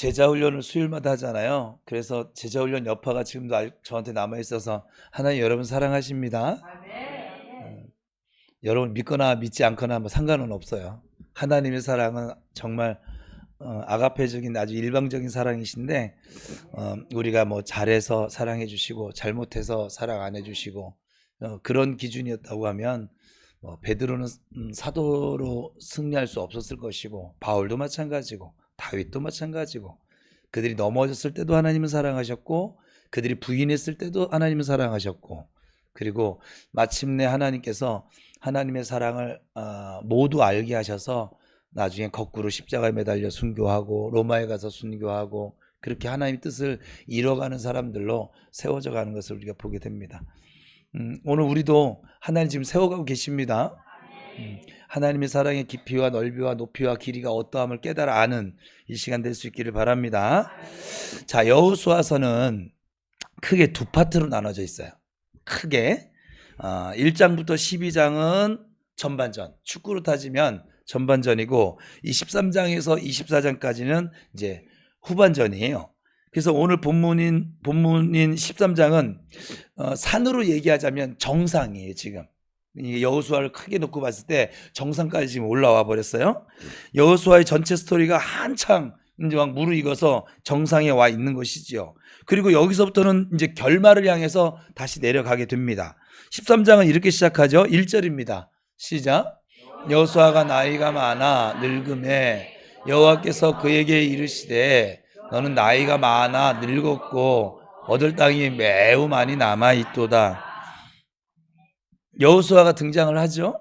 제자훈련을 수요일마다 하잖아요. 그래서 제자훈련 여파가 지금도 저한테 남아있어서 하나님 여러분 사랑하십니다. 여러분 믿거나 믿지 않거나 뭐 상관은 없어요. 하나님의 사랑은 정말 아가페적인 아주 일방적인 사랑이신데 우리가 뭐 잘해서 사랑해 주시고 잘못해서 사랑 안 해주시고 그런 기준이었다고 하면 베드로는 사도로 승리할 수 없었을 것이고 바울도 마찬가지고 다윗도 마찬가지고 그들이 넘어졌을 때도 하나님은 사랑하셨고 그들이 부인했을 때도 하나님은 사랑하셨고 그리고 마침내 하나님께서 하나님의 사랑을 모두 알게 하셔서 나중에 거꾸로 십자가에 매달려 순교하고 로마에 가서 순교하고 그렇게 하나님의 뜻을 이뤄가는 사람들로 세워져 가는 것을 우리가 보게 됩니다. 오늘 우리도 하나님 지금 세워가고 계십니다. 하나님의 사랑의 깊이와 넓이와 높이와 길이가 어떠함을 깨달아 아는 이 시간 될 수 있기를 바랍니다. 자, 여호수아서는 크게 두 파트로 나눠져 있어요. 크게 1장부터 12장은 전반전, 축구로 따지면 전반전이고 이 13장에서 24장까지는 이제 후반전이에요. 그래서 오늘 본문인 13장은 산으로 얘기하자면 정상이에요. 지금 여호수아를 크게 놓고 봤을 때 정상까지 지금 올라와 버렸어요. 여호수아의 전체 스토리가 한창 이제 막 무르익어서 정상에 와 있는 것이지요. 그리고 여기서부터는 이제 결말을 향해서 다시 내려가게 됩니다. 13장은 이렇게 시작하죠. 1절입니다. 시작. 여호수아가 나이가 많아 늙음에 여호와께서 그에게 이르시되 너는 나이가 많아 늙었고 얻을 땅이 매우 많이 남아있도다. 여호수아가 등장을 하죠.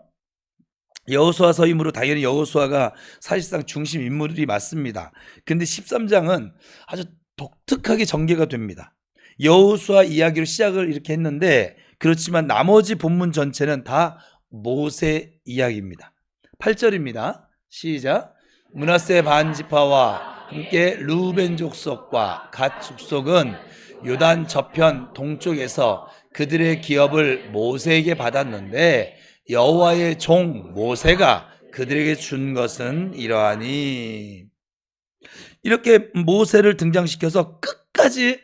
여호수아서이므로 당연히 여호수아가 사실상 중심 인물이 맞습니다. 근데 13장은 아주 독특하게 전개가 됩니다. 여호수아 이야기로 시작을 이렇게 했는데 그렇지만 나머지 본문 전체는 다 모세 이야기입니다. 8절입니다. 시작. 므낫세 반지파와 함께 루벤 족속과 갓 족속은 요단 저편 동쪽에서 그들의 기업을 모세에게 받았는데 여호와의 종 모세가 그들에게 준 것은 이러하니. 이렇게 모세를 등장시켜서 끝까지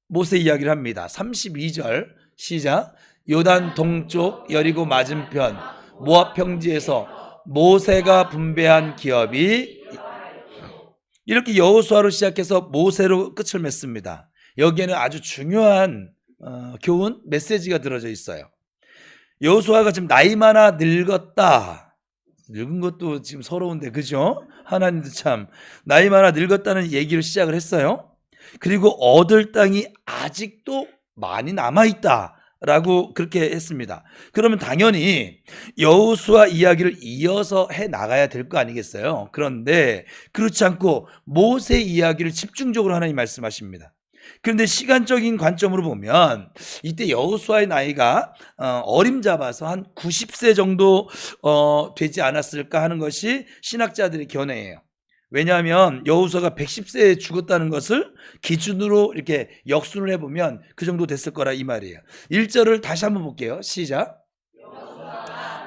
모세 이야기를 합니다. 32절 시작. 요단 동쪽 여리고 맞은편 모압 평지에서 모세가 분배한 기업이, 이렇게 여호수아로 시작해서 모세로 끝을 맺습니다. 여기에는 아주 중요한 교훈 메시지가 들어져 있어요. 여호수아가 지금 나이 많아 늙었다. 늙은 것도 지금 서러운데 그죠? 하나님도 참 나이 많아 늙었다는 얘기로 시작을 했어요. 그리고 얻을 땅이 아직도 많이 남아있다 라고 그렇게 했습니다. 그러면 당연히 여호수아 이야기를 이어서 해 나가야 될 거 아니겠어요? 그런데 그렇지 않고 모세 이야기를 집중적으로 하나님 말씀하십니다. 그런데 시간적인 관점으로 보면 이때 여호수아의 나이가 어림잡아서 한 90세 정도 되지 않았을까 하는 것이 신학자들의 견해예요. 왜냐하면 여호수아가 110세에 죽었다는 것을 기준으로 이렇게 역순을 해보면 그 정도 됐을 거라 이 말이에요. 1절을 다시 한번 볼게요. 시작.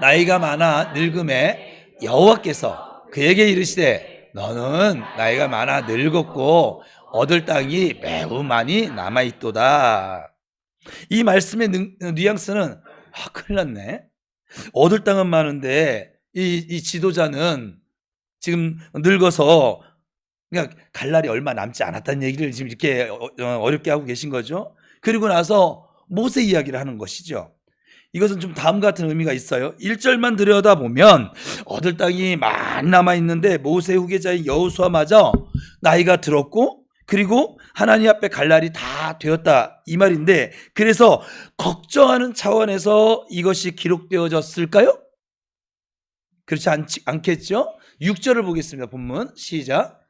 나이가 많아 늙음에 여호와께서 그에게 이르시되 너는 나이가 많아 늙었고 얻을 땅이 매우 많이 남아있도다. 이 말씀의 뉘앙스는 큰일 났네. 얻을 땅은 많은데 이 지도자는 지금 늙어서 그러니까 갈 날이 얼마 남지 않았다는 얘기를 지금 이렇게 어렵게 하고 계신 거죠. 그리고 나서 모세 이야기를 하는 것이죠. 이것은 좀 다음 같은 의미가 있어요. 1절만 들여다보면 얻을 땅이 많이 남아있는데 모세 후계자인 여호수아마저 나이가 들었고 그리고 하나님 앞에 갈 날이 다 되었다 이 말인데, 그래서 걱정하는 차원에서 이것이 기록되어졌을까요? 그렇지 않겠죠? 6절을 보겠습니다. 본문 시작.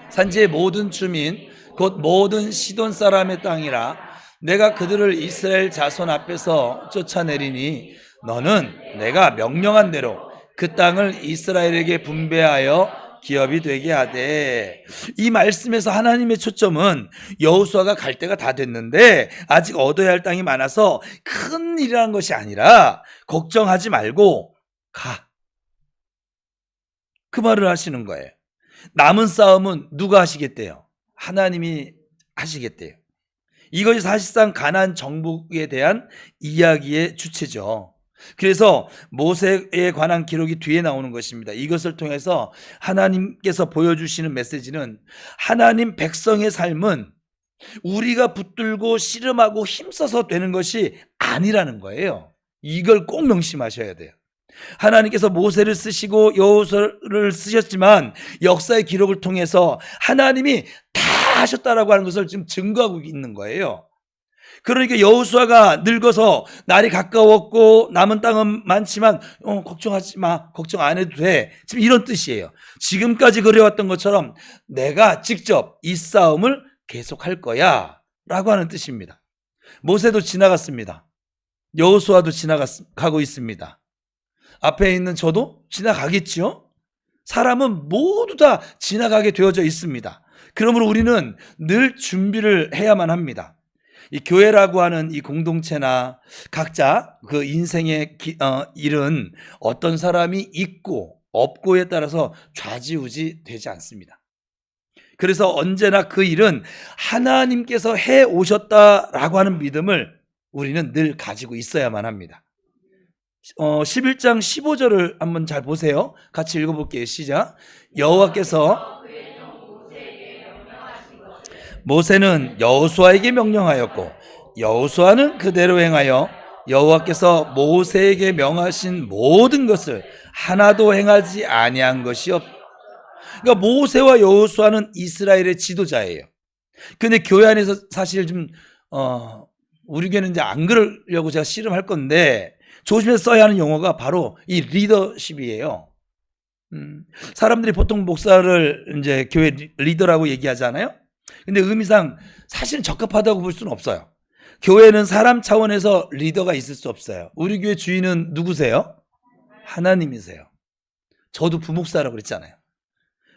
산지의 모든 주민 곧 모든 시돈 사람의 땅이라 내가 그들을 이스라엘 자손 앞에서 쫓아내리니 너는 내가 명령한 대로 그 땅을 이스라엘에게 분배하여 기업이 되게 하되. 이 말씀에서 하나님의 초점은 여호수아가 갈 때가 다 됐는데 아직 얻어야 할 땅이 많아서 큰 일이라는 것이 아니라 걱정하지 말고 가. 그 말을 하시는 거예요. 남은 싸움은 누가 하시겠대요? 하나님이 하시겠대요. 이것이 사실상 가나안 정복에 대한 이야기의 주체죠. 그래서 모세에 관한 기록이 뒤에 나오는 것입니다. 이것을 통해서 하나님께서 보여주시는 메시지는 하나님 백성의 삶은 우리가 붙들고 씨름하고 힘써서 되는 것이 아니라는 거예요. 이걸 꼭 명심하셔야 돼요. 하나님께서 모세를 쓰시고 여호수아를 쓰셨지만 역사의 기록을 통해서 하나님이 다 하셨다라고 하는 것을 지금 증거하고 있는 거예요. 그러니까 여호수아가 늙어서 날이 가까웠고 남은 땅은 많지만 걱정하지 마, 걱정 안 해도 돼, 지금 이런 뜻이에요. 지금까지 그래왔던 것처럼 내가 직접 이 싸움을 계속할 거야 라고 하는 뜻입니다. 모세도 지나갔습니다. 여호수아도 지나가고 있습니다. 앞에 있는 저도 지나가겠지요. 사람은 모두 다 지나가게 되어져 있습니다. 그러므로 우리는 늘 준비를 해야만 합니다. 이 교회라고 하는 이 공동체나 각자 그 인생의 일은 어떤 사람이 있고 없고에 따라서 좌지우지 되지 않습니다. 그래서 언제나 그 일은 하나님께서 해 오셨다라고 하는 믿음을 우리는 늘 가지고 있어야만 합니다. 11장 15절을 한번 잘 보세요. 같이 읽어볼게요. 시작. 여호와께서 모세는 여호수아에게 명령하였고 여호수아는 그대로 행하여 여호와께서 모세에게 명하신 모든 것을 하나도 행하지 아니한 것이 없다. 그러니까 모세와 여호수아는 이스라엘의 지도자예요. 근데 교회 안에서 사실 좀 우리 교회는 이제 안 그러려고 제가 씨름할 건데 조심해서 써야 하는 용어가 바로 이 리더십이에요. 사람들이 보통 목사를 이제 교회 리더라고 얘기하잖아요. 근데 의미상 사실 적합하다고 볼 수는 없어요. 교회는 사람 차원에서 리더가 있을 수 없어요. 우리 교회 주인은 누구세요? 하나님이세요. 저도 부목사라고 그랬잖아요.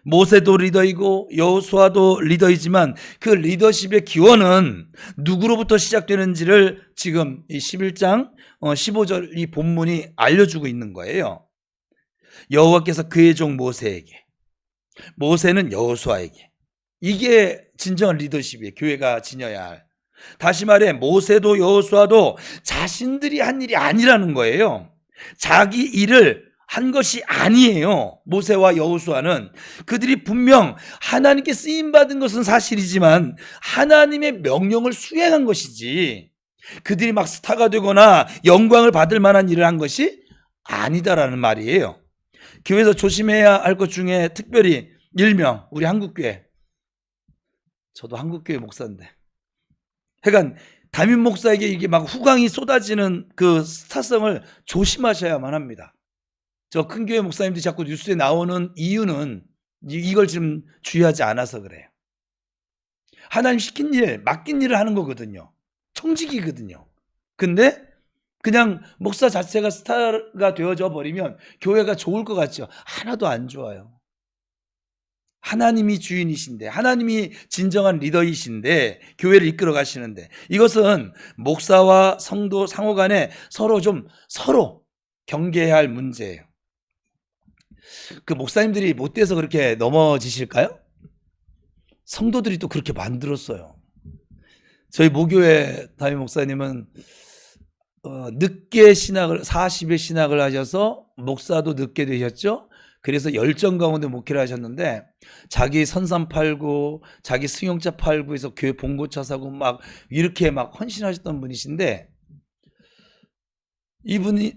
모세도 리더이고 여호수아도 리더이지만 그 리더십의 기원은 누구로부터 시작되는지를 지금 이 11장 15절 이 본문이 알려주고 있는 거예요. 여호와께서 그의 종 모세에게, 모세는 여호수아에게. 이게 진정한 리더십이에요. 교회가 지녀야 할. 다시 말해 모세도 여호수아도 자신들이 한 일이 아니라는 거예요. 자기 일을 한 것이 아니에요. 모세와 여호수아는 그들이 분명 하나님께 쓰임받은 것은 사실이지만 하나님의 명령을 수행한 것이지 그들이 막 스타가 되거나 영광을 받을 만한 일을 한 것이 아니다라는 말이에요. 교회에서 조심해야 할 것 중에 특별히 일명 우리 한국교회, 저도 한국교회 목사인데 그러니까 담임 목사에게 이게 막 후광이 쏟아지는 그 스타성을 조심하셔야만 합니다. 저 큰 교회 목사님들이 자꾸 뉴스에 나오는 이유는 이걸 지금 주의하지 않아서 그래요. 하나님 시킨 일, 맡긴 일을 하는 거거든요. 청직이거든요. 근데 그냥 목사 자체가 스타가 되어져 버리면 교회가 좋을 것 같죠? 하나도 안 좋아요. 하나님이 주인이신데, 하나님이 진정한 리더이신데 교회를 이끌어 가시는데, 이것은 목사와 성도 상호 간에 서로 경계해야 할 문제예요. 그 목사님들이 못돼서 그렇게 넘어지실까요? 성도들이 또 그렇게 만들었어요. 저희 모교회 담임 목사님은 늦게 신학을 40에 신학을 하셔서 목사도 늦게 되셨죠. 그래서 열정 가운데 목회를 하셨는데 자기 선산 팔고 자기 승용차 팔고 해서 교회 봉고차 사고 막 이렇게 막 헌신하셨던 분이신데, 이분이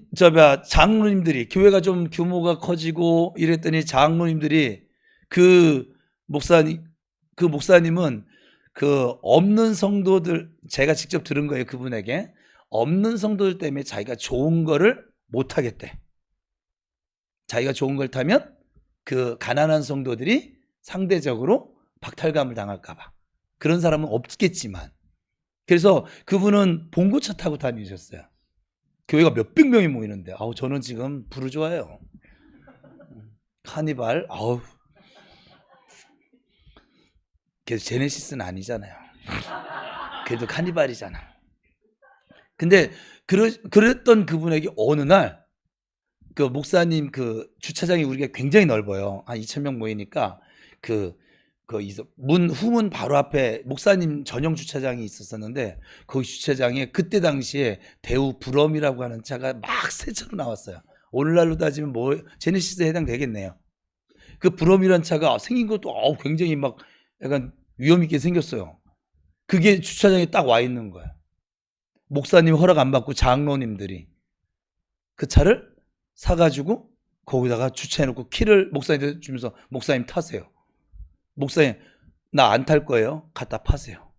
장로님들이 교회가 좀 규모가 커지고 이랬더니 장로님들이 그 목사님은 그 없는 성도들, 제가 직접 들은 거예요. 그분에게 없는 성도들 때문에 자기가 좋은 거를 못 하겠대. 자기가 좋은 걸 타면 그 가난한 성도들이 상대적으로 박탈감을 당할까 봐. 그런 사람은 없겠지만, 그래서 그분은 봉고차 타고 다니셨어요. 교회가 몇백 명이 모이는데, 저는 지금 부르주아예요. 카니발, 그래도 제네시스는 아니잖아요. 그래도 카니발이잖아. 근데 그랬던 그분에게 어느 날 그 목사님 그 주차장이 우리가 굉장히 넓어요. 한 2,000명 모이니까 그 문 후문 바로 앞에 목사님 전용 주차장이 있었었는데 거기 주차장에 그때 당시에 대우 브럼이라고 하는 차가 막 새 차로 나왔어요. 오늘날로 따지면 뭐 제네시스에 해당되겠네요. 그 브럼이란 차가 생긴 것도 굉장히 막 약간 위험 있게 생겼어요. 그게 주차장에 딱 와 있는 거예요. 목사님 허락 안 받고 장로님들이 그 차를 사가지고 거기다가 주차해놓고 키를 목사님한테 주면서 목사님 타세요. 목사님 나 안 탈 거예요. 갖다 파세요.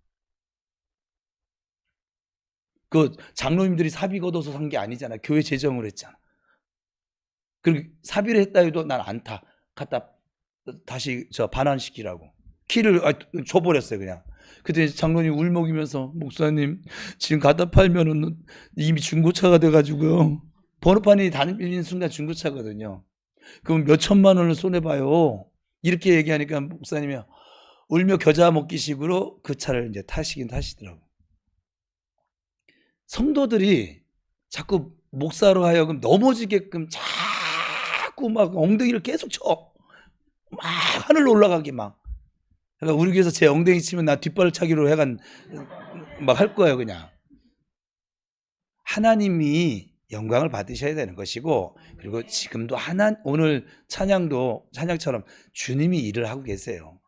그 장로님들이 사비 걷어서 산 게 아니잖아. 교회 재정으로 했잖아. 그리고 사비를 했다 해도 난 안 타. 갖다 다시 반환시키라고. 키를 줘버렸어요 그냥. 그때 장로님 울먹이면서 목사님 지금 갖다 팔면은 이미 중고차가 돼가지고요. 번호판이 달리는 순간 중고차거든요. 그럼 몇 천만 원을 손해봐요. 이렇게 얘기하니까 목사님이 울며 겨자 먹기식으로 그 차를 이제 타시긴 타시더라고. 성도들이 자꾸 목사로 하여금 넘어지게끔 자꾸 막 엉덩이를 계속 쳐. 막 하늘로 올라가게 막. 그러니까 우리 교회에서 제 엉덩이 치면 나 뒷발 차기로 해간 막 할 거예요 그냥. 하나님이 영광을 받으셔야 되는 것이고 그리고 지금도 오늘 찬양처럼 주님이 일을 하고 계세요.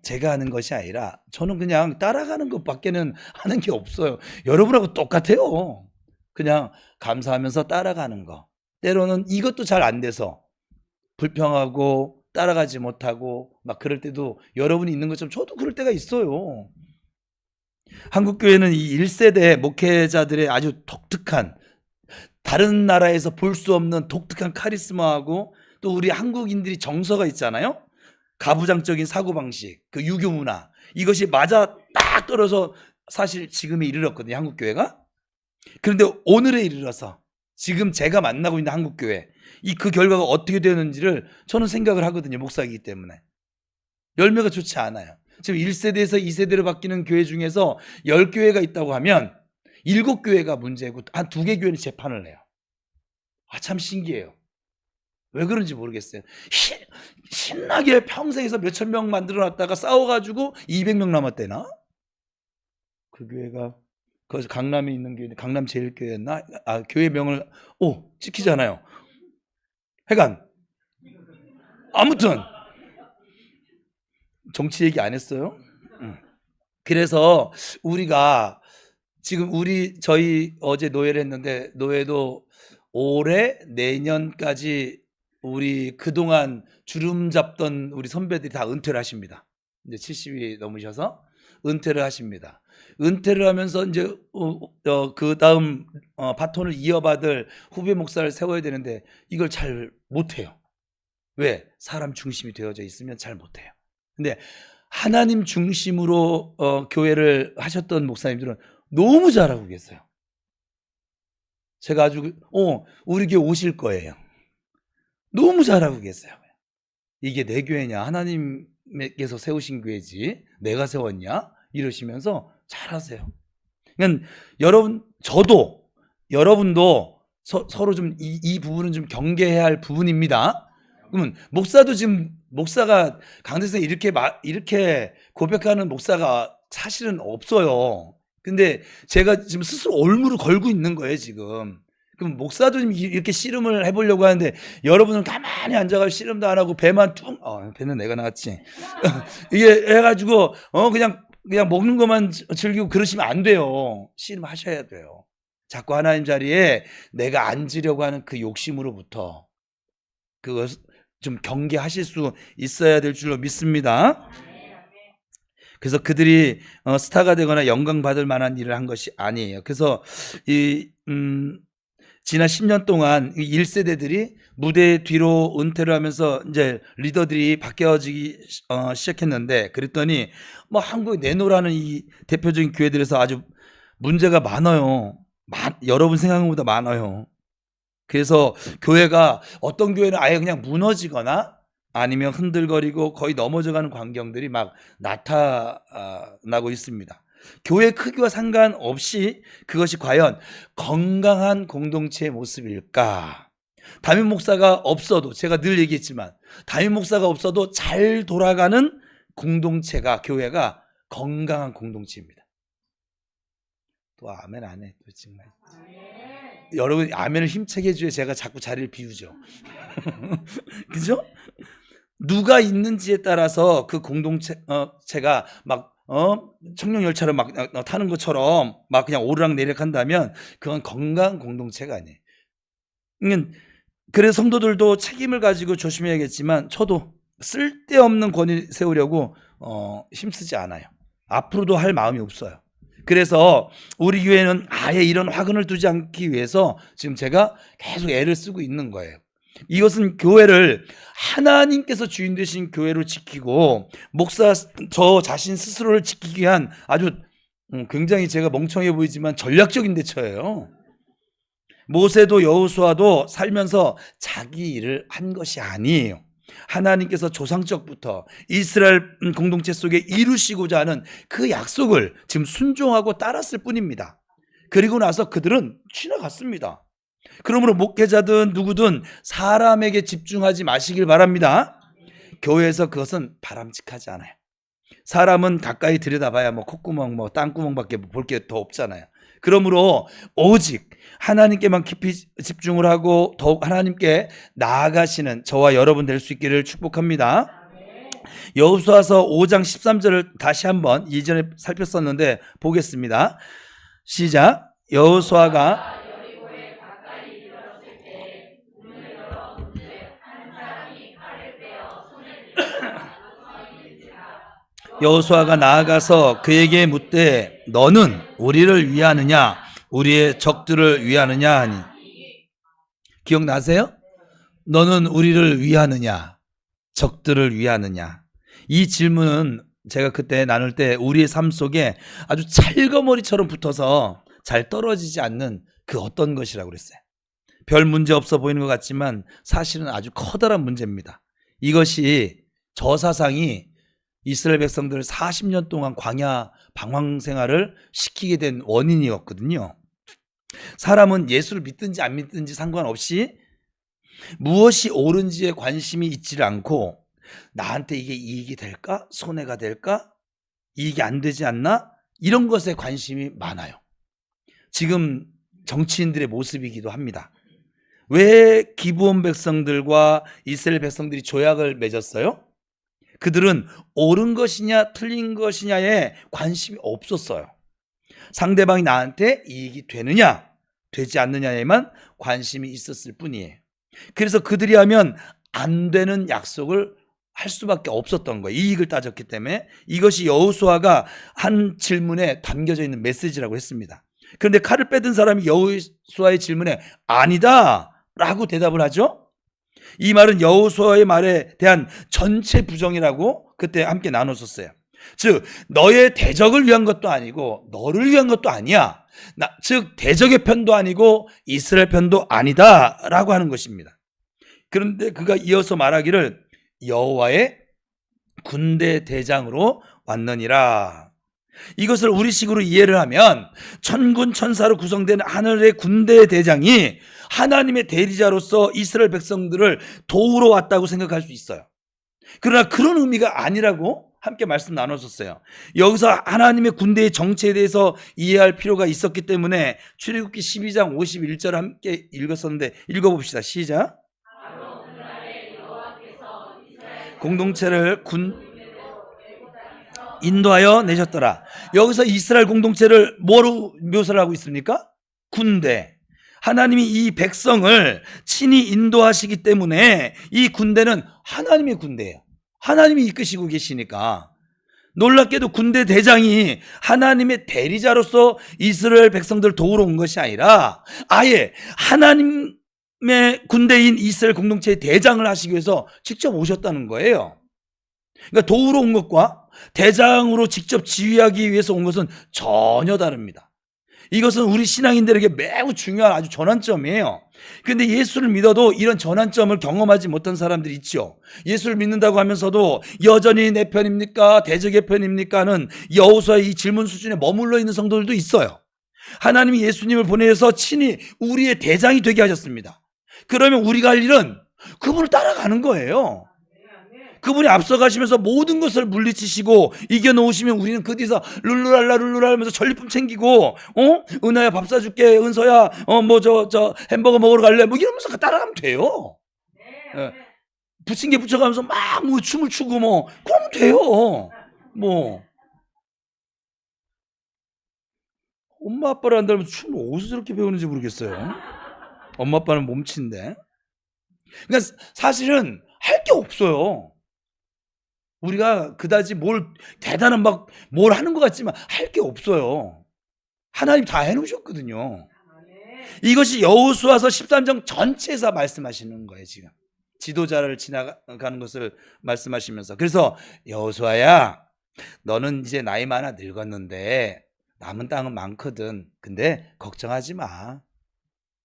제가 하는 것이 아니라 저는 그냥 따라가는 것밖에는 하는 게 없어요. 여러분하고 똑같아요. 그냥 감사하면서 따라가는 거. 때로는 이것도 잘 안 돼서 불평하고 따라가지 못하고 막 그럴 때도 여러분이 있는 것처럼 저도 그럴 때가 있어요. 한국교회는 이 1세대 목회자들의 아주 독특한 다른 나라에서 볼 수 없는 독특한 카리스마하고 또 우리 한국인들이 정서가 있잖아요. 가부장적인 사고방식, 그 유교 문화 이것이 맞아 딱 떨어서 사실 지금에 이르렀거든요. 한국교회가. 그런데 오늘에 이르러서 지금 제가 만나고 있는 한국교회 그 결과가 어떻게 되는지를 저는 생각을 하거든요. 목사이기 때문에. 열매가 좋지 않아요. 지금 1세대에서 2세대로 바뀌는 교회 중에서 10교회가 있다고 하면 7교회가 문제고 한 2개 교회는 재판을 해요. 참 신기해요. 왜 그런지 모르겠어요. 신나게 평생에서 몇천 명 만들어놨다가 싸워가지고 200명 남았대나? 그 교회가 거기서 강남에 있는 교회, 강남 제일교회였나? 교회명을 찍히잖아요. 하여간 아무튼 정치 얘기 안 했어요. 그래서 우리가 지금 저희 어제 노예를 했는데 노예도 올해 내년까지 우리 그동안 주름 잡던 우리 선배들이 다 은퇴를 하십니다. 이제 70이 넘으셔서 은퇴를 하십니다. 은퇴를 하면서 이제 그 다음 바톤을 이어받을 후배 목사를 세워야 되는데 이걸 잘 못해요. 왜? 사람 중심이 되어져 있으면 잘 못해요. 근데 하나님 중심으로 교회를 하셨던 목사님들은 너무 잘하고 계세요. 제가 아주 우리 교회 오실 거예요. 너무 잘하고 계세요. 이게 내 교회냐? 하나님께서 세우신 교회지 내가 세웠냐? 이러시면서 잘하세요. 그러니까 여러분도 서로 좀 이 부분은 좀 경계해야 할 부분입니다. 그러면 목사가 강대성에 이렇게 고백하는 목사가 사실은 없어요. 근데 제가 지금 스스로 올무를 걸고 있는 거예요 지금. 그럼 목사도 좀 이렇게 씨름을 해보려고 하는데 여러분은 가만히 앉아가지고 씨름도 안 하고 배만 배는 내가 나갔지. 이게 해가지고 그냥 먹는 것만 즐기고 그러시면 안 돼요. 씨름하셔야 돼요. 자꾸 하나님 자리에 내가 앉으려고 하는 그 욕심으로부터 그것 좀 경계하실 수 있어야 될 줄로 믿습니다. 그래서 그들이 스타가 되거나 영광 받을 만한 일을 한 것이 아니에요. 그래서 지난 10년 동안 1세대들이 무대 뒤로 은퇴를 하면서 이제 리더들이 바뀌어지기 시작했는데 그랬더니 뭐 한국에 내노라는 이 대표적인 교회들에서 아주 문제가 많아요. 여러분 생각한 것보다 많아요. 그래서 교회가 어떤 교회는 아예 그냥 무너지거나 아니면 흔들거리고 거의 넘어져가는 광경들이 막 나타나고 있습니다. 교회 크기와 상관없이 그것이 과연 건강한 공동체의 모습일까? 담임 목사가 없어도, 제가 늘 얘기했지만 담임 목사가 없어도 잘 돌아가는 공동체가, 교회가 건강한 공동체입니다. 또 아멘 안 해. 또 정말. 여러분 아멘을 힘차게 해줘야 제가 자꾸 자리를 비우죠. 그죠? 누가 있는지에 따라서 그 공동체가 막 청룡 열차를 막 타는 것처럼 막 그냥 오르락내리락 한다면 그건 건강한 공동체가 아니에요. 그래서 성도들도 책임을 가지고 조심해야겠지만 저도 쓸데없는 권위 세우려고 힘쓰지 않아요. 앞으로도 할 마음이 없어요. 그래서 우리 교회는 아예 이런 화근을 두지 않기 위해서 지금 제가 계속 애를 쓰고 있는 거예요. 이것은 교회를 하나님께서 주인 되신 교회로 지키고 목사 저 자신 스스로를 지키기 위한 아주 굉장히 제가 멍청해 보이지만 전략적인 대처예요. 모세도 여호수아도 살면서 자기 일을 한 것이 아니에요. 하나님께서 조상적부터 이스라엘 공동체 속에 이루시고자 하는 그 약속을 지금 순종하고 따랐을 뿐입니다. 그리고 나서 그들은 지나갔습니다. 그러므로 목회자든 누구든 사람에게 집중하지 마시길 바랍니다. 교회에서 그것은 바람직하지 않아요. 사람은 가까이 들여다봐야 뭐 콧구멍 뭐 땅구멍밖에 볼 게 더 없잖아요. 그러므로 오직 하나님께만 깊이 집중을 하고 더욱 하나님께 나아가시는 저와 여러분 될 수 있기를 축복합니다. 여호수아서 5장 13절을 다시 한번 이전에 살폈었는데 보겠습니다. 시작. 여호수아가 여호수아가 나아가서 그에게 묻되 너는 우리를 위하느냐 우리의 적들을 위하느냐 하니. 기억나세요? 너는 우리를 위하느냐 적들을 위하느냐. 이 질문은 제가 그때 나눌 때 우리의 삶 속에 아주 찰거머리처럼 붙어서 잘 떨어지지 않는 그 어떤 것이라고 그랬어요. 별 문제 없어 보이는 것 같지만 사실은 아주 커다란 문제입니다. 이것이 저 사상이 이스라엘 백성들 40년 동안 광야 방황 생활을 시키게 된 원인이었거든요. 사람은 예수를 믿든지 안 믿든지 상관없이 무엇이 옳은지에 관심이 있지를 않고 나한테 이게 이익이 될까? 손해가 될까? 이익이 안 되지 않나? 이런 것에 관심이 많아요. 지금 정치인들의 모습이기도 합니다. 왜 기브온 백성들과 이스라엘 백성들이 조약을 맺었어요? 그들은 옳은 것이냐 틀린 것이냐에 관심이 없었어요. 상대방이 나한테 이익이 되느냐 되지 않느냐에만 관심이 있었을 뿐이에요. 그래서 그들이 하면 안 되는 약속을 할 수밖에 없었던 거예요. 이익을 따졌기 때문에. 이것이 여호수아가 한 질문에 담겨져 있는 메시지라고 했습니다. 그런데 칼을 빼든 사람이 여호수아의 질문에 아니다 라고 대답을 하죠. 이 말은 여호수아의 말에 대한 전체 부정이라고 그때 함께 나눴었어요. 즉 너의 대적을 위한 것도 아니고 너를 위한 것도 아니야. 즉 대적의 편도 아니고 이스라엘 편도 아니다 라고 하는 것입니다. 그런데 그가 이어서 말하기를 여호와의 군대 대장으로 왔느니라. 이것을 우리식으로 이해를 하면 천군 천사로 구성된 하늘의 군대 대장이 하나님의 대리자로서 이스라엘 백성들을 도우러 왔다고 생각할 수 있어요. 그러나 그런 의미가 아니라고 함께 말씀 나눴었어요. 여기서 하나님의 군대의 정체에 대해서 이해할 필요가 있었기 때문에 출애굽기 12장 51절 함께 읽었었는데 읽어봅시다. 시작. 공동체를 인도하여 내셨더라. 여기서 이스라엘 공동체를 뭐로 묘사를 하고 있습니까? 군대. 하나님이 이 백성을 친히 인도하시기 때문에 이 군대는 하나님의 군대예요. 하나님이 이끄시고 계시니까. 놀랍게도 군대 대장이 하나님의 대리자로서 이스라엘 백성들을 도우러 온 것이 아니라 아예 하나님의 군대인 이스라엘 공동체의 대장을 하시기 위해서 직접 오셨다는 거예요. 그러니까 도우러 온 것과 대장으로 직접 지휘하기 위해서 온 것은 전혀 다릅니다. 이것은 우리 신앙인들에게 매우 중요한 아주 전환점이에요. 그런데 예수를 믿어도 이런 전환점을 경험하지 못한 사람들이 있죠. 예수를 믿는다고 하면서도 여전히 내 편입니까? 대적의 편입니까? 하는 여호수아의 이 질문 수준에 머물러 있는 성도들도 있어요. 하나님이 예수님을 보내서 친히 우리의 대장이 되게 하셨습니다. 그러면 우리가 할 일은 그분을 따라가는 거예요. 그분이 앞서가시면서 모든 것을 물리치시고 이겨놓으시면 우리는 그 뒤에서 룰루랄라 룰루랄라 하면서 전리품 챙기고, 은하야 밥 사줄게, 은서야 저 햄버거 먹으러 갈래, 뭐 이러면서 따라가면 돼요. 예. 부침개 붙여가면서 막 뭐 춤을 추고 뭐 그러면 돼요. 뭐 엄마 아빠를 안 닮아서 춤을 어디서 저렇게 배우는지 모르겠어요. 엄마 아빠는 몸치인데. 그러니까 사실은 할 게 없어요. 우리가 그다지 뭘 대단한 막 뭘 하는 것 같지만 할 게 없어요. 하나님 다 해놓으셨거든요. 이것이 여호수아서 13장 전체에서 말씀하시는 거예요. 지금 지도자를 지나가는 것을 말씀하시면서, 그래서 여호수아야, 너는 이제 나이 많아 늙었는데 남은 땅은 많거든. 근데 걱정하지 마,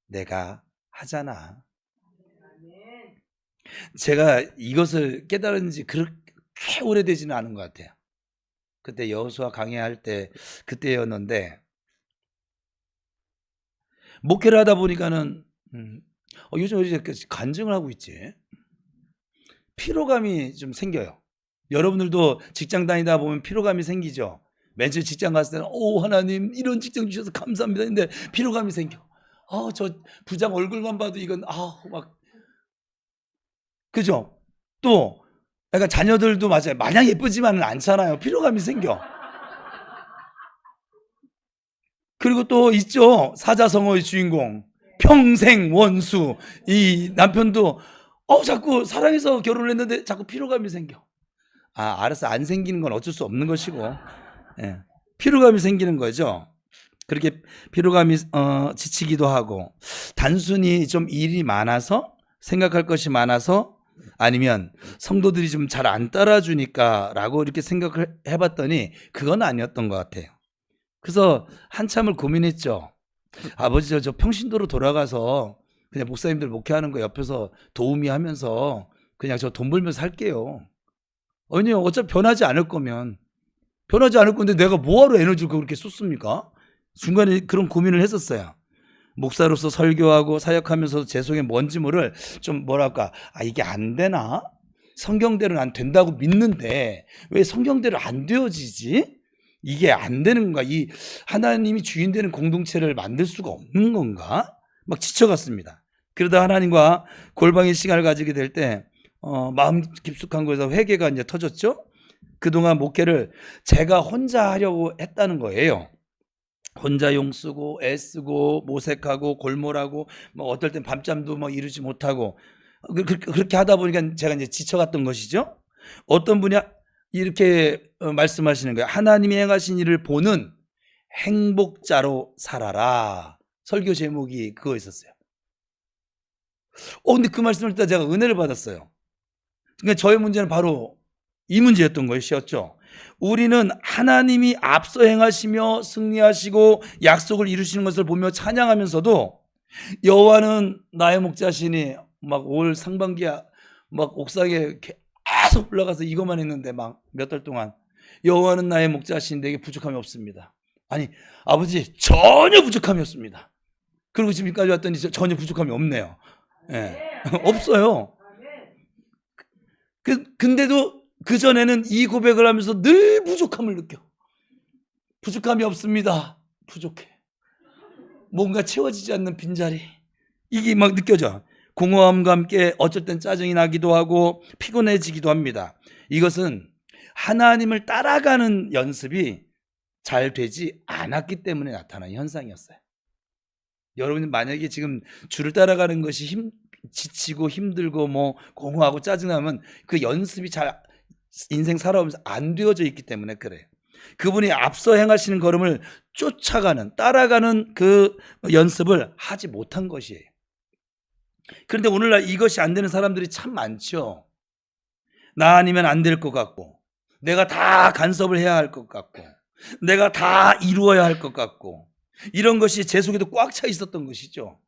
내가 하잖아. 제가 이것을 깨달은 지 그렇게 오래되지는 않은 것 같아요. 그때 여호수아 강해할 때 그때였는데, 목회를 하다 보니까는 요즘 이렇게 간증을 하고 있지, 피로감이 좀 생겨요. 여러분들도 직장 다니다 보면 피로감이 생기죠. 맨 처음 직장 갔을 때는 하나님 이런 직장 주셔서 감사합니다 근데 피로감이 생겨. 저 부장 얼굴만 봐도 이건 막, 그죠? 또 약간 자녀들도 맞아요. 마냥 예쁘지만은 않잖아요. 피로감이 생겨. 그리고 또 있죠, 사자성어의 주인공 평생 원수. 이 남편도 자꾸 사랑해서 결혼을 했는데 자꾸 피로감이 생겨. 알았어, 안 생기는 건 어쩔 수 없는 것이고, 예. 피로감이 생기는 거죠. 그렇게 피로감이 지치기도 하고, 단순히 좀 일이 많아서, 생각할 것이 많아서, 아니면 성도들이 좀 잘 안 따라주니까 라고 이렇게 생각을 해봤더니 그건 아니었던 것 같아요. 그래서 한참을 고민했죠. 아버지, 저 평신도로 돌아가서 그냥 목사님들 목회하는 거 옆에서 도우미 하면서 그냥 저 돈 벌면서 살게요. 아니, 어차피 변하지 않을 거면, 변하지 않을 건데 내가 뭐하러 에너지를 그렇게 쏟습니까? 중간에 그런 고민을 했었어요. 목사로서 설교하고 사역하면서 제 속에 뭔지 모를 좀 뭐랄까, 이게 안 되나? 성경대로는 안 된다고 믿는데 왜 성경대로 안 되어지지? 이게 안 되는 건가? 이 하나님이 주인 되는 공동체를 만들 수가 없는 건가? 막 지쳐갔습니다. 그러다 하나님과 골방의 시간을 가지게 될 때 마음 깊숙한 곳에서 회개가 이제 터졌죠. 그동안 목회를 제가 혼자 하려고 했다는 거예요. 혼자 용 쓰고 애쓰고 모색하고 골몰하고 뭐 어떨 땐 밤잠도 뭐 이루지 못하고 그렇게 하다 보니까 제가 이제 지쳐갔던 것이죠. 어떤 분이 이렇게 말씀하시는 거예요. 하나님이 행하신 일을 보는 행복자로 살아라. 설교 제목이 그거였었어요. 근데 그 말씀을 듣다 제가 은혜를 받았어요. 그러니까 저의 문제는 바로 이 문제였던 것이었죠. 우리는 하나님이 앞서 행하시며 승리하시고 약속을 이루시는 것을 보며 찬양하면서도, 여호와는 나의 목자시니 막 올 상반기야 막 옥상에 계속 올라가서 이것만 했는데 막 몇 달 동안, 여호와는 나의 목자시니 내게 부족함이 없습니다. 아니 아버지, 전혀 부족함이 없습니다. 그리고 지금까지 왔더니 전혀 부족함이 없네요. 예. 없어요. 근데도 그전에는 이 고백을 하면서 늘 부족함을 느껴. 부족함이 없습니다. 부족해. 뭔가 채워지지 않는 빈자리, 이게 막 느껴져. 공허함과 함께 어쩔 땐 짜증이 나기도 하고 피곤해지기도 합니다. 이것은 하나님을 따라가는 연습이 잘 되지 않았기 때문에 나타난 현상이었어요. 여러분이 만약에 지금 주를 따라가는 것이 지치고 힘들고 뭐 공허하고 짜증나면 그 연습이 잘 인생 살아오면서 안 되어져 있기 때문에 그래요. 그분이 앞서 행하시는 걸음을 쫓아가는, 따라가는 그 연습을 하지 못한 것이에요. 그런데 오늘날 이것이 안 되는 사람들이 참 많죠. 나 아니면 안 될 것 같고, 내가 다 간섭을 해야 할 것 같고, 내가 다 이루어야 할 것 같고, 이런 것이 제 속에도 꽉 차 있었던 것이죠.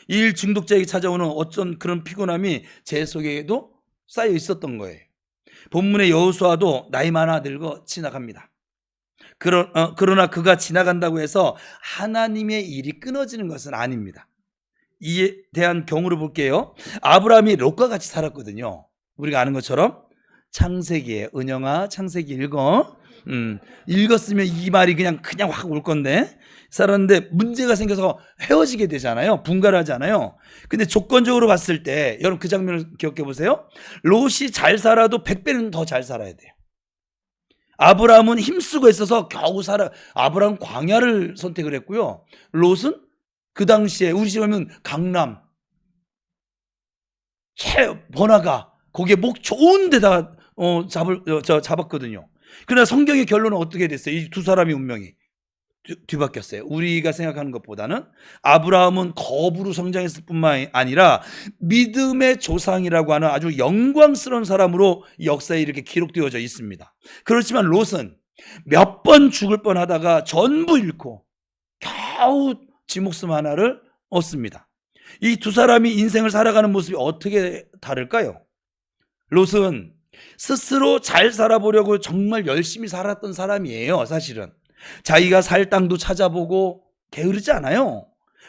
일 중독자에게 찾아오는 어떤 그런 피곤함이 제 속에도 쌓여 있었던 거예요. 본문의 여호수아도 나이 많아 늙어 지나갑니다. 그러나 그가 지나간다고 해서 하나님의 일이 끊어지는 것은 아닙니다. 이에 대한 경우를 볼게요. 아브라함이 롯과 같이 살았거든요. 우리가 아는 것처럼 창세기에, 은영아 창세기 읽어. 읽었으면 이 말이 그냥 확 올 건데, 살았는데 문제가 생겨서 헤어지게 되잖아요. 분가를 하잖아요. 근데 조건적으로 봤을 때 여러분 그 장면을 기억해 보세요. 롯이 잘 살아도 100배는 더 잘 살아야 돼요. 아브라함은 힘쓰고 있어서 겨우 아브라함 광야를 선택을 했고요. 롯은 그 당시에 우리 집이면 강남 번화가 거기에 목 좋은 데다 잡았거든요. 그러나 성경의 결론은 어떻게 됐어요? 이 두 사람의 운명이 뒤바뀌었어요. 우리가 생각하는 것보다는 아브라함은 거부로 성장했을 뿐만 아니라 믿음의 조상이라고 하는 아주 영광스러운 사람으로 역사에 이렇게 기록되어져 있습니다. 그렇지만 롯은 몇 번 죽을 뻔하다가 전부 잃고 겨우 지 목숨 하나를 얻습니다. 이 두 사람이 인생을 살아가는 모습이 어떻게 다를까요? 롯은 스스로 잘 살아보려고 정말 열심히 살았던 사람이에요. 사실은 자기가 살 땅도 찾아보고 게으르지 않아요.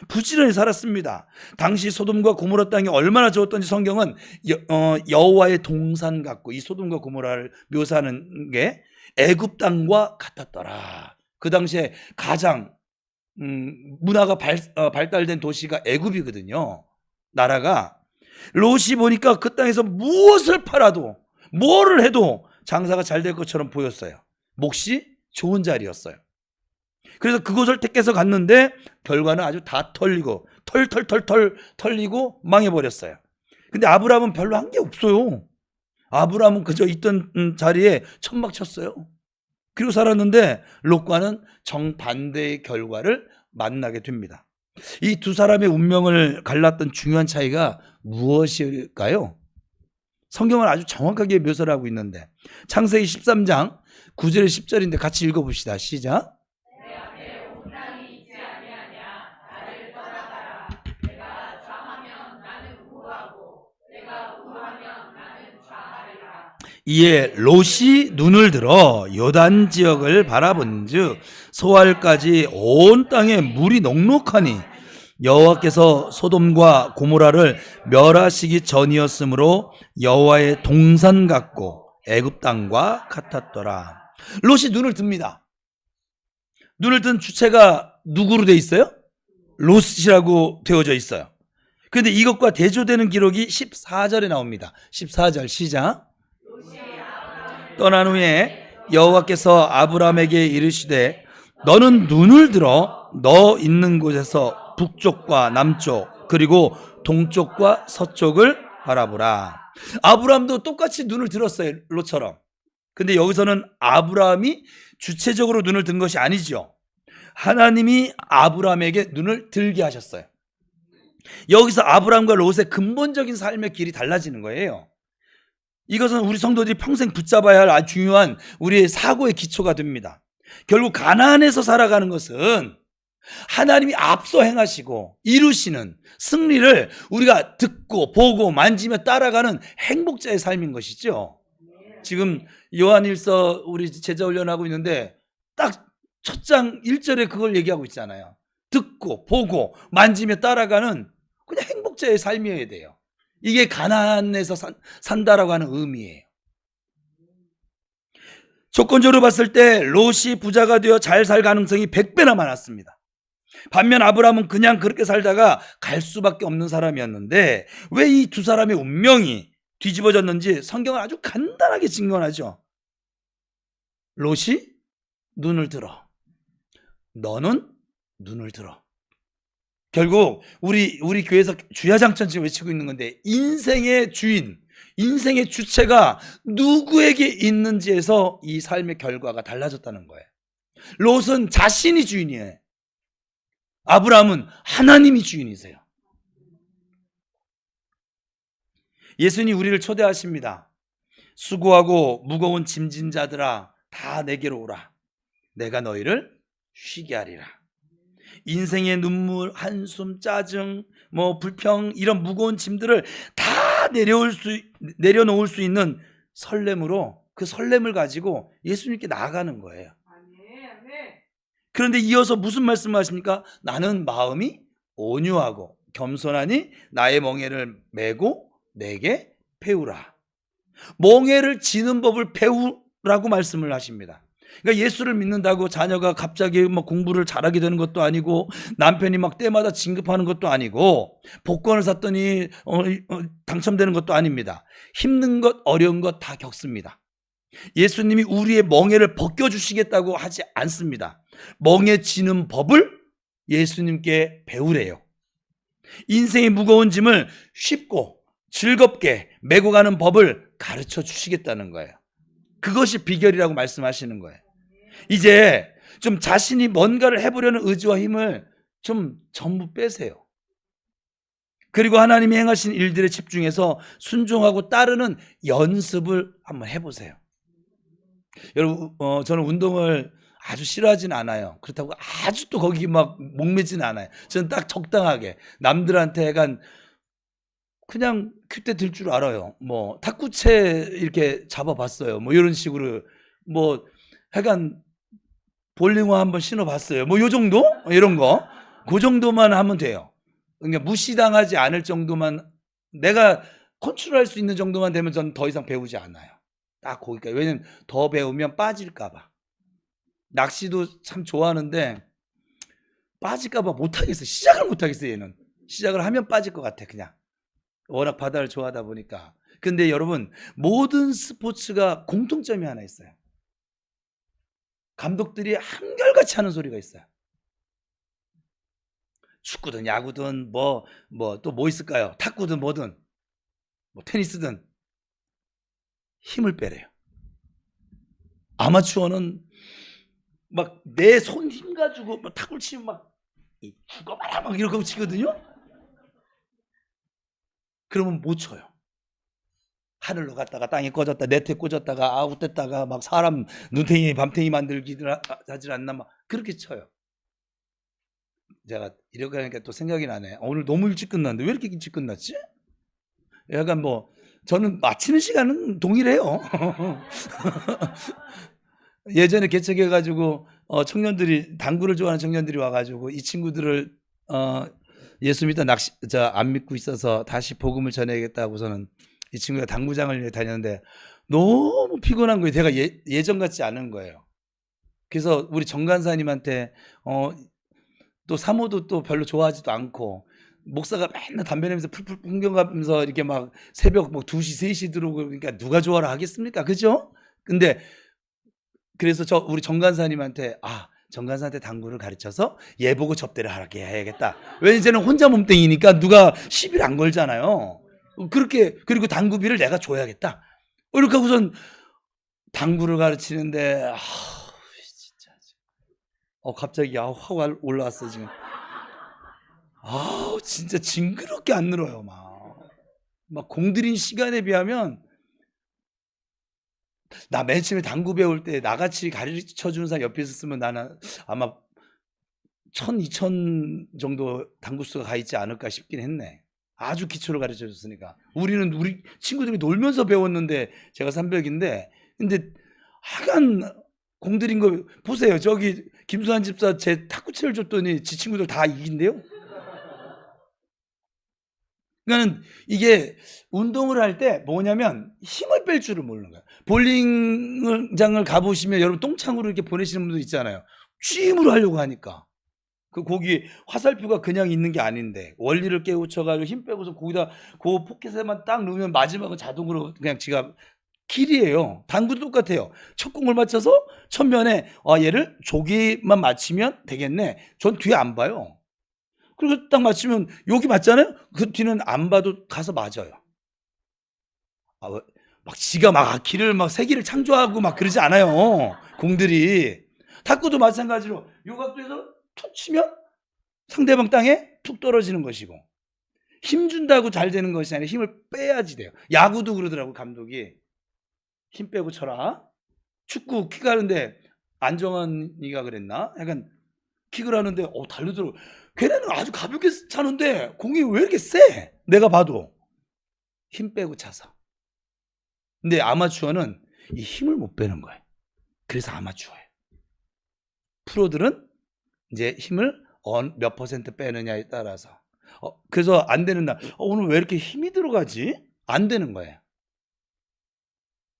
부지런히 살았습니다. 당시 소돔과 고모라 땅이 얼마나 좋았던지 성경은 여호와의 동산 같고, 이 소돔과 고모라를 묘사하는 게 애굽 땅과 같았더라. 그 당시에 가장 문화가 발달된 도시가 애굽이거든요. 나라가. 롯이 보니까 그 땅에서 무엇을 팔아도 뭐를 해도 장사가 잘 될 것처럼 보였어요. 몫이 좋은 자리였어요. 그래서 그곳을 택해서 갔는데 결과는 아주 다 털리고 털리고 망해버렸어요. 근데 아브라함은 별로 한 게 없어요. 아브라함은 그저 있던 자리에 천막 쳤어요. 그리고 살았는데 롯과는 정반대의 결과를 만나게 됩니다. 이 두 사람의 운명을 갈랐던 중요한 차이가 무엇일까요? 성경은 아주 정확하게 묘사를 하고 있는데, 창세기 13장 9절 10절인데 같이 읽어봅시다. 시작. 이에 롯이 눈을 들어 요단 지역을 바라본즉 소알까지 온 땅에 물이 넉넉하니 여호와께서 소돔과 고모라를 멸하시기 전이었으므로 여호와의 동산 같고 애굽 땅과 같았더라. 롯이 눈을 듭니다. 눈을 뜬 주체가 누구로 돼 있어요? 롯이라고 되어져 있어요. 그런데 이것과 대조되는 기록이 14절에 나옵니다. 14절 시작. 떠난 후에 여호와께서 아브라함에게 이르시되 너는 눈을 들어 너 있는 곳에서 북쪽과 남쪽 그리고 동쪽과 서쪽을 바라보라. 아브라함도 똑같이 눈을 들었어요. 롯처럼. 근데 여기서는 아브라함이 주체적으로 눈을 든 것이 아니죠. 하나님이 아브라함에게 눈을 들게 하셨어요. 여기서 아브라함과 롯의 근본적인 삶의 길이 달라지는 거예요. 이것은 우리 성도들이 평생 붙잡아야 할 아주 중요한 우리의 사고의 기초가 됩니다. 결국 가나안에서 살아가는 것은 하나님이 앞서 행하시고 이루시는 승리를 우리가 듣고 보고 만지며 따라가는 행복자의 삶인 것이죠. 지금 요한일서 우리 제자 훈련하고 있는데 딱 첫 장 1절에 그걸 얘기하고 있잖아요. 듣고 보고 만지며 따라가는 그냥 행복자의 삶이어야 돼요. 이게 가나안에서 산다라고 하는 의미예요. 조건적으로 봤을 때 롯이 부자가 되어 잘 살 가능성이 100배나 많았습니다. 반면 아브라함은 그냥 그렇게 살다가 갈 수밖에 없는 사람이었는데 왜 이 두 사람의 운명이 뒤집어졌는지 성경은 아주 간단하게 증언하죠. 롯이 눈을 들어. 너는 눈을 들어. 결국 우리 교회에서 주야장천 외치고 있는 건데 인생의 주인, 인생의 주체가 누구에게 있는지에서 이 삶의 결과가 달라졌다는 거예요. 롯은 자신이 주인이에요. 아브라함은 하나님이 주인이세요. 예수님이 우리를 초대하십니다. 수고하고 무거운 짐진 자들아 다 내게로 오라. 내가 너희를 쉬게 하리라. 인생의 눈물, 한숨, 짜증, 불평 이런 무거운 짐들을 다 내려놓을 수 있는 설렘으로 그 설렘을 가지고 예수님께 나아가는 거예요. 그런데 이어서 무슨 말씀을 하십니까? 나는 마음이 온유하고 겸손하니 나의 멍에를 메고 내게 배우라. 멍에를 지는 법을 배우라고 말씀을 하십니다. 그러니까 예수를 믿는다고 자녀가 갑자기 막 공부를 잘하게 되는 것도 아니고, 남편이 막 때마다 진급하는 것도 아니고, 복권을 샀더니 당첨되는 것도 아닙니다. 힘든 것, 어려운 것 다 겪습니다. 예수님이 우리의 멍에를 벗겨주시겠다고 하지 않습니다. 멍에 지는 법을 예수님께 배우래요. 인생의 무거운 짐을 쉽고 즐겁게 메고 가는 법을 가르쳐 주시겠다는 거예요. 그것이 비결이라고 말씀하시는 거예요. 이제 좀 자신이 뭔가를 해보려는 의지와 힘을 좀 전부 빼세요. 그리고 하나님이 행하신 일들에 집중해서 순종하고 따르는 연습을 한번 해보세요. 여러분, 저는 운동을 아주 싫어하진 않아요. 그렇다고 아주 또 거기 막 목매진 않아요. 저는 딱 적당하게 남들한테 약간 그냥 큐대 들 줄 알아요. 뭐 탁구채 이렇게 잡아봤어요. 뭐 이런 식으로 뭐 약간 볼링화 한번 신어봤어요. 뭐 요 정도? 이런 거. 그 정도만 하면 돼요. 그러니까 무시당하지 않을 정도만, 내가 컨트롤할 수 있는 정도만 되면 저는 더 이상 배우지 않아요. 딱 거기까지. 왜냐면 더 배우면 빠질까봐. 낚시도 참 좋아하는데 빠질까봐 못하겠어요. 시작을 못하겠어요. 얘는 시작을 하면 빠질 것 같아. 그냥 워낙 바다를 좋아하다 보니까. 근데 여러분, 모든 스포츠가 공통점이 하나 있어요. 감독들이 한결같이 하는 소리가 있어요. 축구든 야구든 또 뭐 있을까요? 탁구든 뭐든 뭐 테니스든 힘을 빼래요. 아마추어는 막 내 손 힘 가지고 막 탁구를 치면 막 죽어봐라 막 이러고 치거든요. 그러면 못 쳐요. 하늘로 갔다가 땅에 꽂았다, 네트에 꽂았다가 아웃됐다가 막 사람 눈탱이 밤탱이 만들기 하질 않나 막 그렇게 쳐요. 제가 이렇게 하니까 또 생각이 나네. 오늘 너무 일찍 끝났는데 왜 이렇게 일찍 끝났지? 약간 뭐 저는 마치는 시간은 동일해요. 예전에 개척해가지고 청년들이, 당구를 좋아하는 청년들이 와가지고 이 친구들을 예수 믿다 안 믿고 있어서 다시 복음을 전해야겠다고서는 이 친구가 당구장을 다녔는데 너무 피곤한 거예요. 제가 예전 같지 않은 거예요. 그래서 우리 정간사님한테 또 사모도 또 별로 좋아하지도 않고, 목사가 맨날 담배 내면서 풀풀 풍경가면서 이렇게 막 새벽 막 2시 3시 들어오고, 그러니까 누가 좋아라 하겠습니까? 그죠? 근데 그래서 우리 정간사님한테 정간사한테 당구를 가르쳐서 얘 보고 접대를 하게 해야겠다. 왜냐면 이제는 혼자 몸뚱이니까 누가 시비를 안 걸잖아요. 그렇게, 그리고 당구비를 내가 줘야겠다. 이렇게 하고선 당구를 가르치는데 진짜 갑자기 확 올라왔어 지금. 진짜 징그럽게 안 늘어요. 막 공들인 시간에 비하면, 나 맨 처음에 당구 배울 때 나같이 가르쳐 주는 사람 옆에 있었으면 나는 아마 1000, 2000 정도 당구수가 가 있지 않을까 싶긴 했네. 아주 기초를 가르쳐 줬으니까. 우리는 우리 친구들이 놀면서 배웠는데 제가 300인데, 근데 하여간 공들인 거 보세요. 저기 김수환 집사 제 탁구채를 줬더니 지 친구들 다 이긴대요. 그러니까 이게 운동을 할 때 뭐냐면 힘을 뺄 줄을 모르는 거예요. 볼링장을 가보시면 여러분 똥창으로 이렇게 보내시는 분들 있잖아요. 쥐임으로 하려고 하니까. 거기 화살표가 그냥 있는 게 아닌데 원리를 깨우쳐가지고 힘 빼고서 거기다 그 포켓에만 딱 넣으면 마지막은 자동으로 그냥 지가 길이에요. 당구도 똑같아요. 첫 공을 맞춰서 첫면에 얘를 저기만 맞추면 되겠네. 전 뒤에 안 봐요. 그리고 딱 맞추면 여기 맞잖아요. 그 뒤는 안 봐도 가서 맞아요. 막 지가 막 길을 막 세기를 창조하고 막 그러지 않아요. 공들이. 탁구도 마찬가지로 요 각도에서 툭 치면 상대방 땅에 툭 떨어지는 것이고, 힘 준다고 잘 되는 것이 아니라 힘을 빼야지 돼요. 야구도 그러더라고 감독이. 힘 빼고 쳐라. 축구 킥하는데 안정환이가 그랬나? 약간 킥을 하는데 다르더라고. 걔네는 아주 가볍게 차는데 공이 왜 이렇게 세? 내가 봐도 힘 빼고 차서. 근데 아마추어는 이 힘을 못 빼는 거예요. 그래서 아마추어예요. 프로들은 이제 힘을 몇 퍼센트 빼느냐에 따라서 그래서 안 되는 날, 오늘 왜 이렇게 힘이 들어가지? 안 되는 거예요.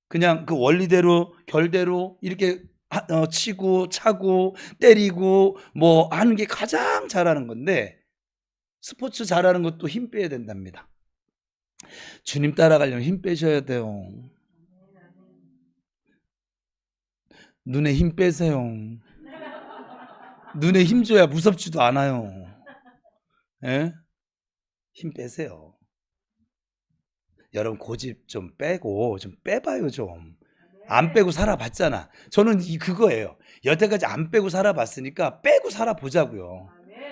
그냥 그 원리대로, 결대로 이렇게 치고, 차고, 때리고, 뭐 하는 게 가장 잘하는 건데, 스포츠 잘하는 것도 힘 빼야 된답니다. 주님 따라가려면 힘 빼셔야 돼요. 눈에 힘 빼세요. 눈에 힘 줘야 무섭지도 않아요. 예? 힘 빼세요. 여러분 고집 좀 빼고 좀 빼봐요 좀. 안 빼고 살아봤잖아. 저는 그거예요. 여태까지 안 빼고 살아봤으니까 빼고 살아보자고요.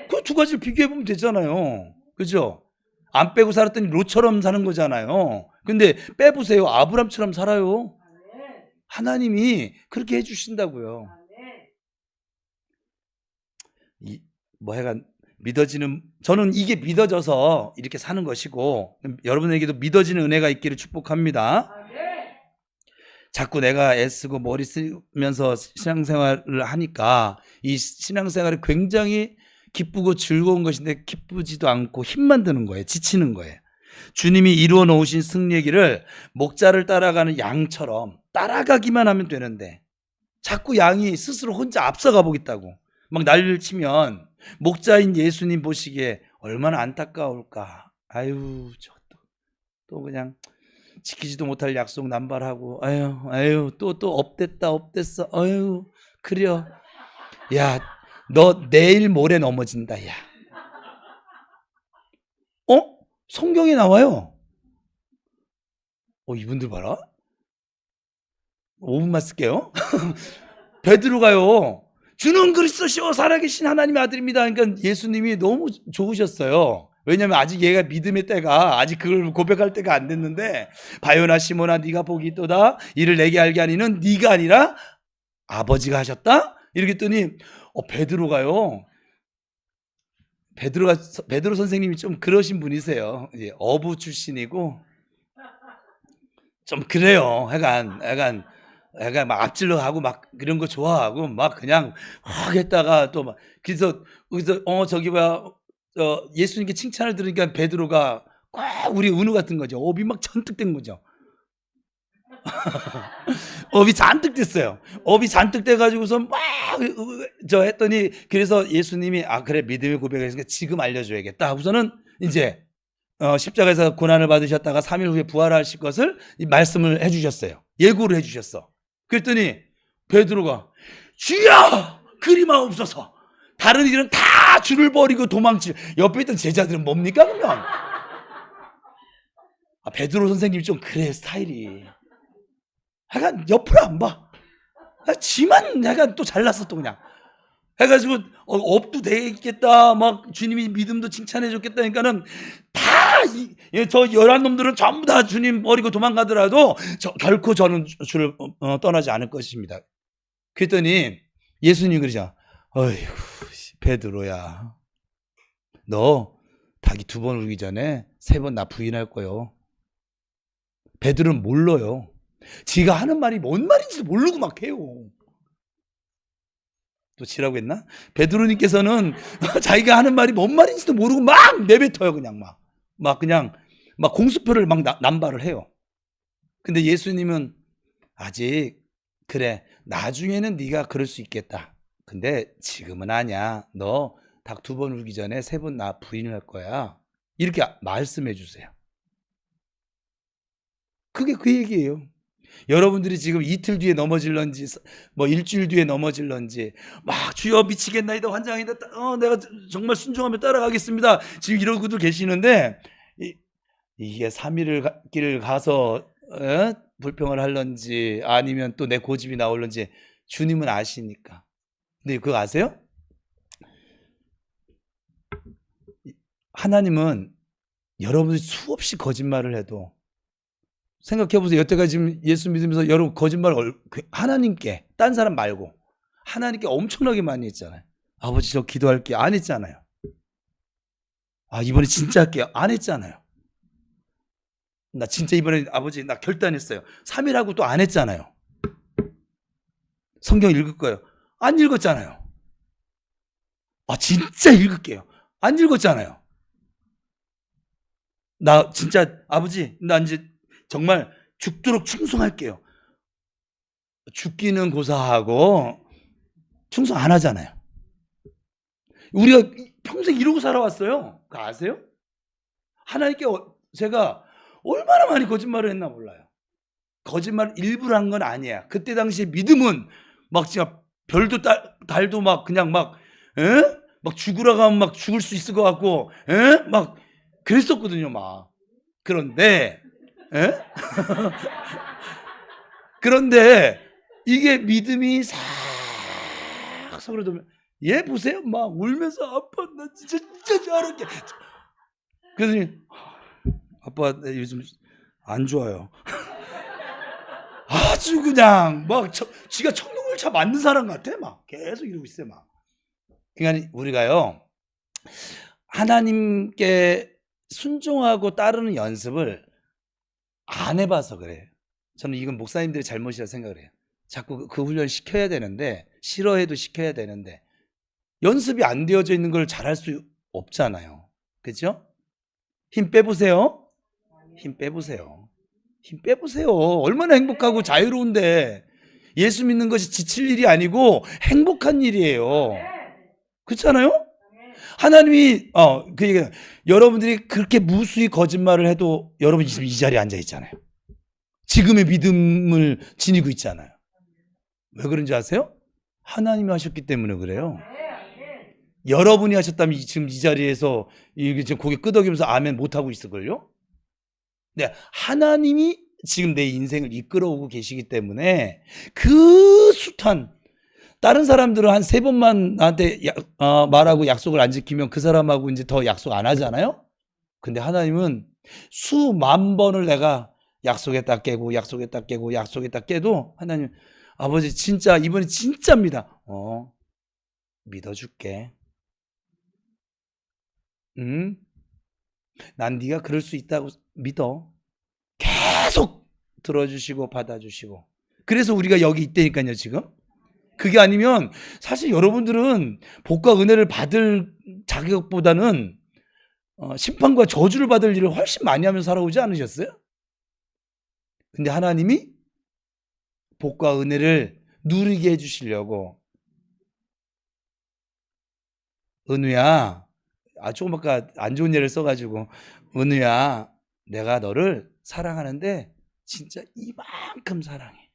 그 두 가지를 비교해보면 되잖아요. 그죠? 안 빼고 살았더니 롯처럼 사는 거잖아요. 근데 빼보세요. 아브람처럼 살아요. 하나님이 그렇게 해주신다고요. 뭐 해간 믿어지는, 저는 이게 믿어져서 이렇게 사는 것이고, 여러분에게도 믿어지는 은혜가 있기를 축복합니다. 자꾸 내가 애쓰고 머리 쓰면서 신앙생활을 하니까 이 신앙생활이 굉장히 기쁘고 즐거운 것인데 기쁘지도 않고 힘만 드는 거예요. 지치는 거예요. 주님이 이루어 놓으신 승리의 길을 목자를 따라가는 양처럼 따라가기만 하면 되는데 자꾸 양이 스스로 혼자 앞서가 보겠다고 막 난리를 치면 목자인 예수님 보시기에 얼마나 안타까울까. 아유, 또 그냥 지키지도 못할 약속 남발하고, 아유, 또 업됐어. 아유, 그려. 야, 너 내일 모레 넘어진다, 야. 성경에 나와요. 이분들 봐라. 5분만 쓸게요. 베드로가요. 주는 그리스도시요 살아계신 하나님의 아들입니다. 그러니까 예수님이 너무 좋으셨어요. 왜냐하면 아직 얘가 믿음의 때가 아직 그걸 고백할 때가 안 됐는데, 바요나 시몬아 네가 복이 있도다. 이를 내게 알게 하니는 네가 아니라 아버지가 하셨다. 이렇게 했더니 베드로가요. 베드로 선생님이 좀 그러신 분이세요. 어부 출신이고 좀 그래요. 약간 막 앞질러 가고 막 그런 거 좋아하고 막 그냥 확 했다가 또 막 그래서 저기 뭐야 예수님께 칭찬을 들으니까 베드로가 꼭 우리 은우 같은 거죠. 업이 막 잔뜩 된 거죠. 업이 잔뜩 됐어요. 업이 잔뜩 돼가지고서 막 했더니 그래서 예수님이 그래 믿음의 고백을 했으니까 지금 알려줘야겠다 하고서는 이제 십자가에서 고난을 받으셨다가 3일 후에 부활하실 것을 말씀을 해주셨어요. 예고를 해주셨어. 그랬더니 베드로가 주여 그리마옵소서. 다른 이들은 다 줄을 버리고 도망치. 옆에 있던 제자들은 뭡니까 그러면? 베드로 선생님이 좀 그래 스타일이. 약간 옆으로 안 봐. 지만 약간 또 잘났어 또 그냥. 해가지고 업도 되겠다. 막 주님이 믿음도 칭찬해 줬겠다니까는 다 저 열한 놈들은 전부 다 주님 버리고 도망가더라도 결코 저는 주를 떠나지 않을 것입니다. 그랬더니 예수님이 그러자. 어이구 베드로야, 너 닭이 2번 울기 전에 3번 나 부인할 거요. 베드로는 몰라요. 지가 하는 말이 뭔 말인지도 모르고 막 해요. 또 지라고 했나? 베드로님께서는 자기가 하는 말이 뭔 말인지도 모르고 막 내뱉어요. 그냥 막 공수표를 막 남발을 해요. 근데 예수님은 아직 그래 나중에는 네가 그럴 수 있겠다. 근데 지금은 아니야. 너 닭 2번 울기 전에 3번 나 부인을 할 거야. 이렇게 말씀해 주세요. 그게 그 얘기예요. 여러분들이 지금 이틀 뒤에 넘어질런지 뭐 일주일 뒤에 넘어질런지 막 주여 미치겠나이다 환장이다 내가 정말 순종하며 따라가겠습니다 지금 이러고도 계시는데 이게 3일을 길을 가서 불평을 할런지 아니면 또 내 고집이 나올런지 주님은 아시니까. 근데 그거 아세요? 하나님은 여러분이 수없이 거짓말을 해도 생각해보세요. 여태까지 지금 예수 믿으면서 여러분 거짓말 하나님께 딴 사람 말고 하나님께 엄청나게 많이 했잖아요. 아버지 저 기도할게요. 안 했잖아요. 이번에 진짜 할게요. 안 했잖아요. 나 진짜 이번에 아버지 나 결단했어요. 3일하고 또 안 했잖아요. 성경 읽을 거예요. 안 읽었잖아요. 진짜 읽을게요. 안 읽었잖아요. 나 진짜 아버지, 나 이제 정말 죽도록 충성할게요. 죽기는 고사하고 충성 안 하잖아요. 우리가 평생 이러고 살아왔어요. 그거 아세요? 하나님께 제가 얼마나 많이 거짓말을 했나 몰라요. 거짓말 일부러 한 건 아니야. 그때 당시에 믿음은 막 진짜 별도 달도 막 그냥 막, 에? 막 죽으라고 하면 막 죽을 수 있을 것 같고, 에? 막 그랬었거든요, 막. 그런데, 에? 그런데 이게 믿음이 싹 서그러들면, 얘 보세요, 막 울면서 아빠 나 진짜 잘할게. 그래서 아빠 요즘 안 좋아요. 아주 그냥 막 지가 청룡열차 맞는 사람 같아. 막 계속 이러고 있어요. 막. 그러니까 우리가요 하나님께 순종하고 따르는 연습을 안 해봐서 그래요. 저는 이건 목사님들의 잘못이라 생각을 해요. 자꾸 그 훈련 시켜야 되는데, 싫어해도 시켜야 되는데 연습이 안 되어져 있는 걸 잘할 수 없잖아요. 그렇죠? 힘 빼보세요. 힘 빼보세요. 힘 빼보세요. 얼마나 행복하고 자유로운데. 예수 믿는 것이 지칠 일이 아니고 행복한 일이에요. 그렇잖아요? 하나님이 그 얘기, 여러분들이 그렇게 무수히 거짓말을 해도 여러분 지금 이 자리에 앉아 있잖아요. 지금의 믿음을 지니고 있잖아요. 왜 그런지 아세요? 하나님이 하셨기 때문에 그래요. 여러분이 하셨다면 지금 이 자리에서 지금 고개 끄덕이면서 아멘 못하고 있을걸요? 네, 하나님이 지금 내 인생을 이끌어오고 계시기 때문에 그 숱한, 다른 사람들은 한 3번만 나한테 말하고 약속을 안 지키면 그 사람하고 이제 더 약속 안 하잖아요? 근데 하나님은 수만 번을 내가 약속했다 깨고 약속했다 깨고 약속했다 깨도 하나님, 아버지 진짜 이번에 진짜입니다. 믿어줄게. 응? 난 네가 그럴 수 있다고 믿어. 계속 들어주시고 받아주시고. 그래서 우리가 여기 있다니까요 지금. 그게 아니면 사실 여러분들은 복과 은혜를 받을 자격보다는 심판과 저주를 받을 일을 훨씬 많이 하면서 살아오지 않으셨어요? 근데 하나님이 복과 은혜를 누리게 해주시려고, 은우야, 조금 아까 안 좋은 예를 써가지고, 은우야, 내가 너를 사랑하는데 진짜 이만큼 사랑해.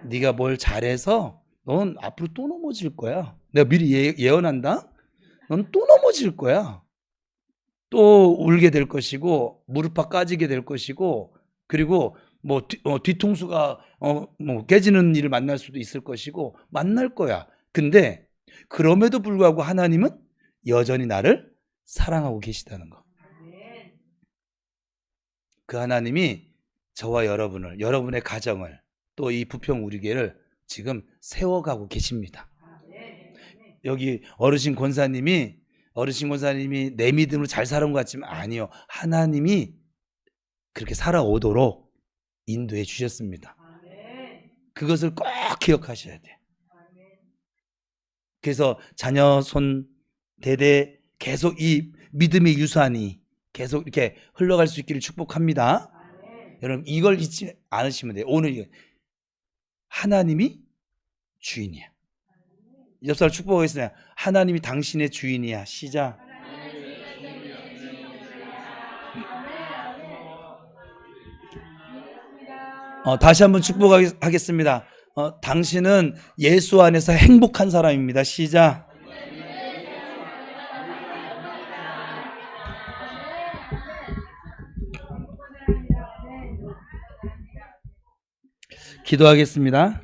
네가 뭘 잘해서 넌 앞으로 또 넘어질 거야. 내가 미리 예언한다. 넌 또 넘어질 거야. 또 울게 될 것이고 무릎팍 까지게 될 것이고, 그리고 뭐 뒤통수가 뭐 깨지는 일을 만날 수도 있을 것이고 만날 거야. 근데 그럼에도 불구하고 하나님은 여전히 나를 사랑하고 계시다는 거. 그 하나님이 저와 여러분을, 여러분의 가정을, 또 이 부평 우리교회를 지금 세워가고 계십니다. 여기 어르신 권사님이 내 믿음으로 잘 살아온 것 같지만 아니요. 하나님이 그렇게 살아오도록 인도해 주셨습니다. 그것을 꼭 기억하셔야 돼요. 그래서 자녀 손 대대 계속 이 믿음의 유산이 계속 이렇게 흘러갈 수 있기를 축복합니다. 여러분 이걸 잊지 않으시면 돼요. 오늘 하나님이 주인이야. 옆 사람 축복하겠습니다. 하나님이 당신의 주인이야. 시작. 다시 한번 축복하겠습니다. 당신은 예수 안에서 행복한 사람입니다. 시작. 기도하겠습니다.